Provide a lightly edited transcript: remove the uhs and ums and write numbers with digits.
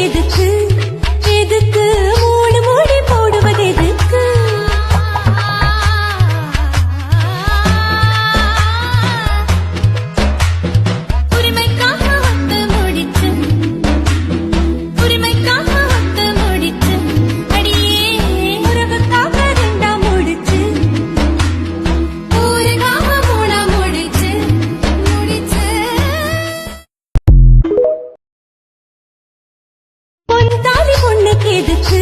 எதுக்கு எதுக்கு மூணு மூடி போடுவது எதுக்கு உரிமைக்காக ஒத்து முடிச்சு உரிமைக்காக ஒத்து முடிச்சு அடியே உறவுக்காக ரெண்டா முடிச்சு ஊருக்காக மூணா முடிச்சு முடிச்சு பொன் தாலி பொண்ணுக்கு எதுக்கு